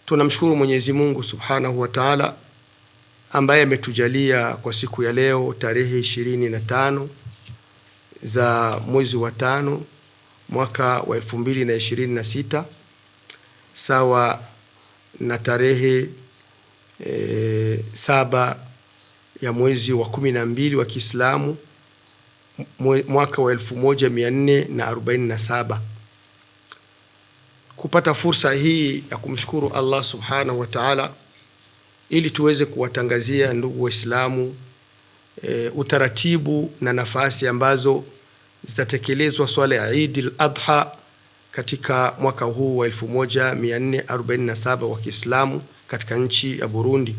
Tunamshukuru Mwenyezi Mungu Subhanahu wa Ta'ala ambaye ametujalia kwa siku ya leo tarehe 25 za mwezi wa 5 mwaka wa 2026 sawa na tarehe 7 ya mwezi wa 12 wa Kiislamu mwaka wa 1447. Kupata fursa hii ya kumshukuru Allah Subhanahu wa Ta'ala ili tuweze kuwatangazia ndugu Waislamu utaratibu na nafasi ambazo zitatekelezwa swala ya Eid al-Adha katika mwaka huu wa 1447 wa Kiislamu katika nchi ya Burundi.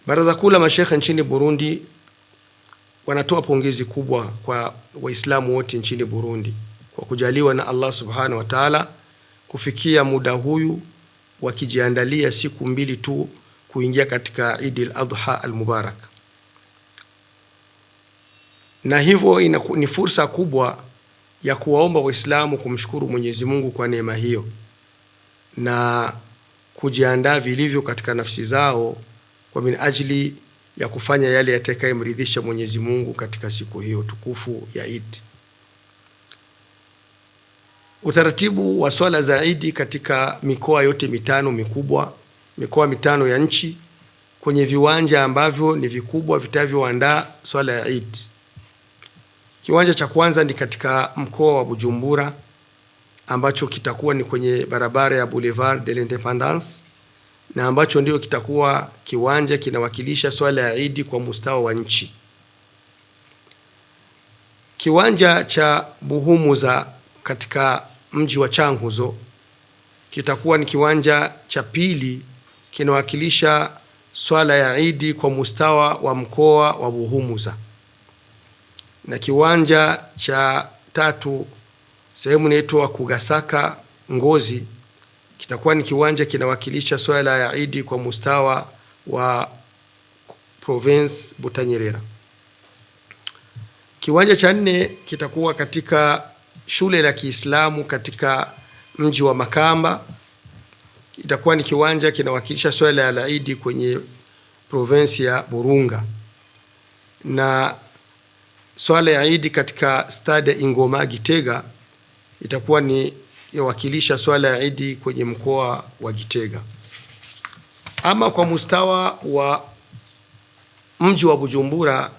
Baraza Kuu la Mashekhe nchini Burundi wanatoa pongezi kubwa kwa Waislamu wote nchini Burundi kwa kujaliwa na Allah Subhanahu wa Ta'ala kufikia muda huyu wakijiandalia siku 2 tu kuingia katika Eid al-Adha al-Mubarak. Na hivyo ni fursa kubwa ya kuwaomba Waislamu kumshukuru Mwenyezi Mungu kwa neema hiyo na kujiandaa vilivyo katika nafsi zao kwa minajili ya kufanya yale yatakayomridhisha Mwenyezi Mungu katika siku hiyo tukufu ya Eid. Utaratibu wa swala za Eid katika mikoa yote mitano mikubwa, mikoa mitano ya nchi, kwenye viwanja ambavyo ni vikubwa vitavyoandaa swala ya Eid. Kiwanja cha kwanza ni katika mkoa wa Bujumbura ambacho kitakuwa ni kwenye barabara ya Boulevard de l'Independance na ambacho ndio kitakuwa kiwanja kinawakilisha swala ya Eid kwa mustawa wa nchi. Kiwanja cha Buhumuza katika mji wa Chankuzo kitakuwa ni kiwanja cha pili kinawakilisha swala ya Eid kwa mustawa wa mkoa wa Buhumuza. Na kiwanja cha tatu sehemu inaitwa Kugasaka Ngozi kitakuwa ni kiwanja kinawakilisha swala ya Eid kwa mustawa wa province Butanyerera. Kiwanja cha 4 kitakuwa katika shule la Kiislamu katika mji wa Makamba. Itakuwa ni kiwanja kinawakilisha swala ya Eid kwenye province ya Burunga. Na swala ya Eid katika stade Ingoma Gitega itakuwa ni yawakilisha swala ya Eid kwenye mkoa wa Gitega. Ama kwa mustawa wa mji wa Bujumbura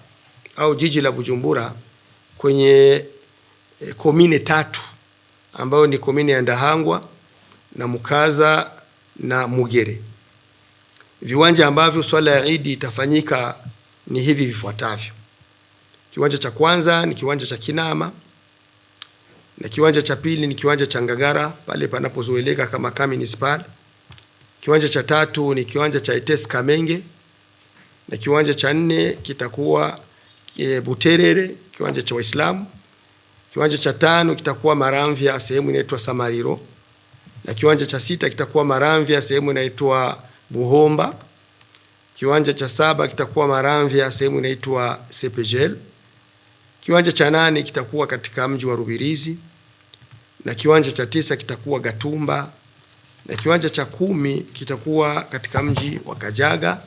au jiji la Bujumbura kwenye komine 3 ambayo ni komine ya Ndahangwa na Mukaza na Mugere. Viwanja ambavyo swala ya Eid itafanyika ni hivi vifuatavyo. Kiwanja cha kwanza ni kiwanja cha Kinama, na kiwanja cha pili ni kiwanja cha Ngagara pale panapozoeleka kama Municipal. Kiwanja cha tatu ni kiwanja cha ETS Kamenge, na kiwanja cha 4 kitakuwa Buterere, kiwanja cha Waislamu. Kiwanja cha 5 kitakuwa Maramvya, sehemu inaitwa Samariro, na kiwanja cha 6 kitakuwa Maramvya, sehemu inaitwa Buhomba. Kiwanja cha 7 kitakuwa Maramvya, sehemu inaitwa Sepejel. Kiwanja cha 8 kitakuwa katika mji wa Rubirizi, na kiwanja cha 9 kitakuwa Gatumba, na kiwanja cha 10 kitakuwa katika mji wa Kajaga,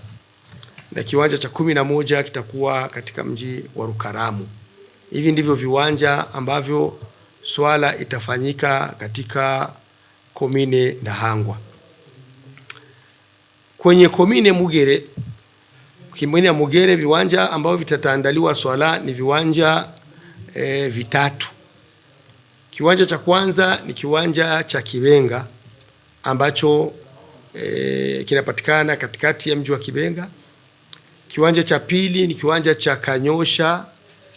na kiwanja cha 11 kitakuwa katika mji wa Rukaramu. Hivi ndivyo viwanja ambavyo swala itafanyika katika komine Ndahangwa. Kwenye komine Mugere, viwanja ambavyo vitataandaliwa swala ni viwanja vitatu. Kiwanja cha kwanza ni kiwanja cha Kibenga ambacho kinapatikana katikati ya mji wa Kibenga. Kiwanja cha pili ni kiwanja cha Kanyosha,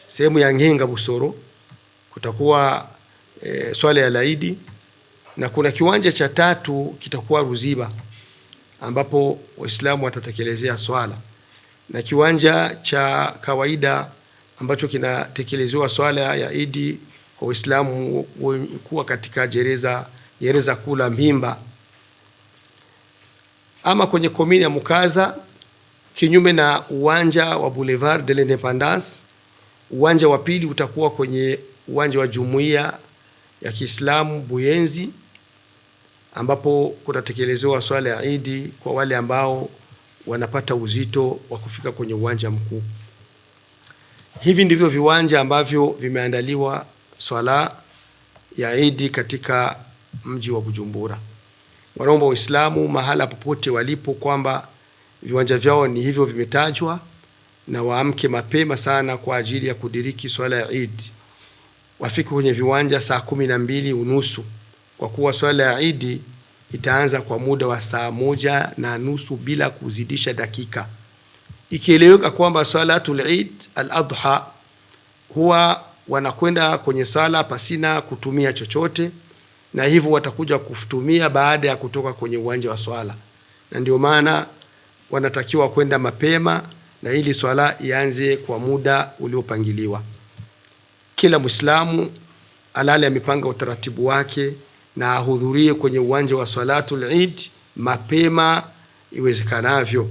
sehemu ya Ngenga Busoro, kutakuwa swala ya Eid. Na kuna kiwanja cha 3 kitakuwa Ruziba ambapo Waislamu watatekelezea swala, na kiwanja cha kawaida ambacho kinatekelezewa swala ya Eid kwa Waislamu kuwa katika gereza kula Mbimba. Ama kwenye komini ya Mukaza, kinyume na uwanja wa Boulevard de l'Independance, uwanja wa pili utakuwa kwenye uwanja wa Jumuiya ya Kiislamu Buyenzi ambapo kutatekelezewa swala ya Eid kwa wale ambao wanapata uzito wa kufika kwenye uwanja mkuu. Hivi ndivyo viwanja ambavyo vimeandaliwa swala ya Eid katika mji wa Bujumbura. Wanaomba Waislamu mahala popote walipo kwamba viwanja vyao ni hivyo vimetajwa, na waamke mapema sana kwa ajili ya kudiriki swala ya Eid. Wafike kwenye viwanja saa 12:30 kwa kuwa swala ya Eid itaanza kwa muda wa saa 1:30 bila kuzidisha dakika. Ikieleweka kwamba salatul Eid al-Adha huwa wanakwenda kwenye sala pasina kutumia chochote, na hivyo watakuja kutumia baada ya kutoka kwenye uwanja wa swala, na ndio maana wanatakiwa kwenda mapema na ili swala ianze kwa muda uliopangiliwa. Kila Muislamu alale amepanga utaratibu wake na ahudhurie kwenye uwanja wa salatul Eid mapema iwezekanavyo.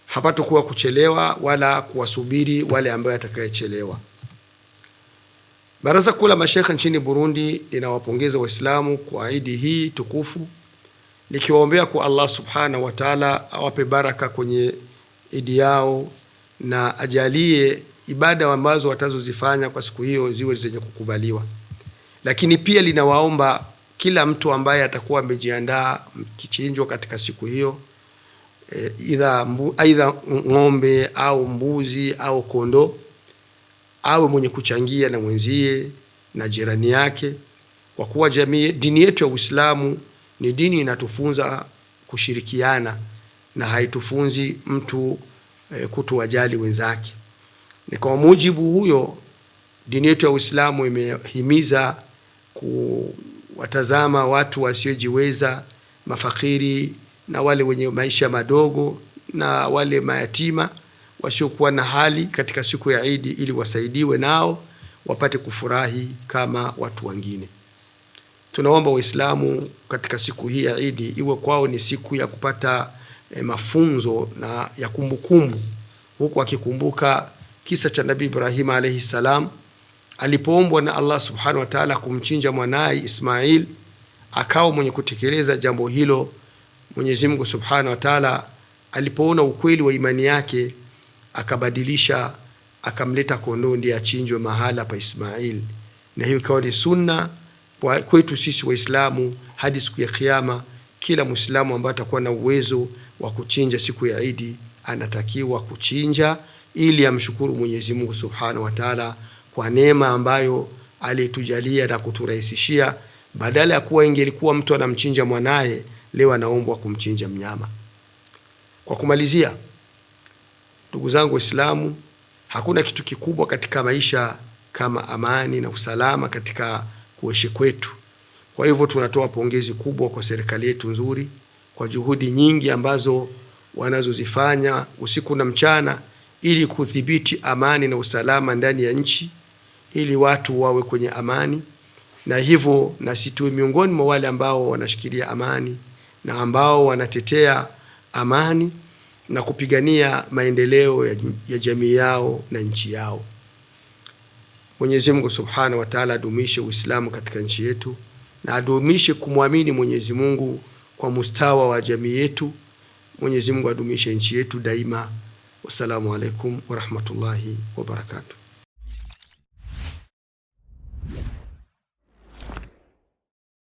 Hapatakuwa kuchelewa wala kuwasubiri wale ambao atakayechelewa. Baraza Kuu la Mashaikh nchini Burundi linawapongeza Waislamu kwa Eid hii tukufu, likiwaombea kwa Allah subhanahu wa ta'ala awape baraka kwenye Eid yao na ajalie ibada ambazo watazozifanya kwa siku hiyo ziwe zenye kukubaliwa. Lakini pia linawaomba kila mtu ambaye atakuwa amejiandaa kichinjwa katika siku hiyo, aidha ng'ombe au mbuzi au kondo, awe mwenye kuchangia na mwenzie na jirani yake, kwa kuwa dini yetu ya Uislamu ni dini inatufunza kushirikiana na haitufunzi mtu kutuwajali wenzake. Ni kwa mujibu huyo dini yetu ya Uislamu imehimiza kuwatazama watu wasiojiweza, mafakiri na wale wenye maisha madogo na wale mayatima wasiokuwa na hali katika siku ya Eid, ili wasaidiwe nao wapate kufurahi kama watu wengine. Tunaomba Waislamu katika siku hii ya Eid iwe kwao ni siku ya kupata mafunzo na ya kumbukumbu, huku akikumbuka kisa cha Nabii Ibrahim alayhi salam alipoombwa na Allah subhanahu wa ta'ala kumchinja mwanae Ismail, akawa mwenye kutekeleza jambo hilo. Mwenyezi Mungu subhanahu wa ta'ala alipoona ukweli wa imani yake akabadilisha, akamleta kondoo ndiye achinjwe mahala pa Ismail, na hiyo ikawa ni sunna kwetu sisi Waislamu hadi siku ya Kiyama. Kila Muislamu ambaye atakuwa na uwezo wa kuchinja siku ya Eid anatakiwa kuchinja ili amshukuru Mwenyezi Mungu subhanahu wa ta'ala kwa neema ambayo alitujalia na kuturahisishia. Badala ya kuwa ingelikuwa mtu anamchinja mwanae, leo anaombwa kumchinja mnyama. Kwa kumalizia, ndugu zangu Waislamu, hakuna kitu kikubwa katika maisha kama amani na usalama katika kuishi kwetu. Kwa hivyo tunatoa pongezi kubwa kwa serikali yetu nzuri kwa juhudi nyingi ambazo wanazozifanya usiku na mchana ili kudhibiti amani na usalama ndani ya nchi, ili watu wawe kwenye amani, na hivyo nasi tuwe miongoni mwa wale ambao wanashikilia amani na ambao wanatetea amani na kupigania maendeleo ya jamii yao na nchi yao. Mwenyezi Mungu subhanahu wa ta'ala adumishe Uislamu katika nchi yetu na adumishe kumwamini Mwenyezi Mungu kwa mustawa wa jamii yetu. Mwenyezi Mungu adumishe nchi yetu daima. Wassalamu alaikum wa rahmatullahi wa barakatuh.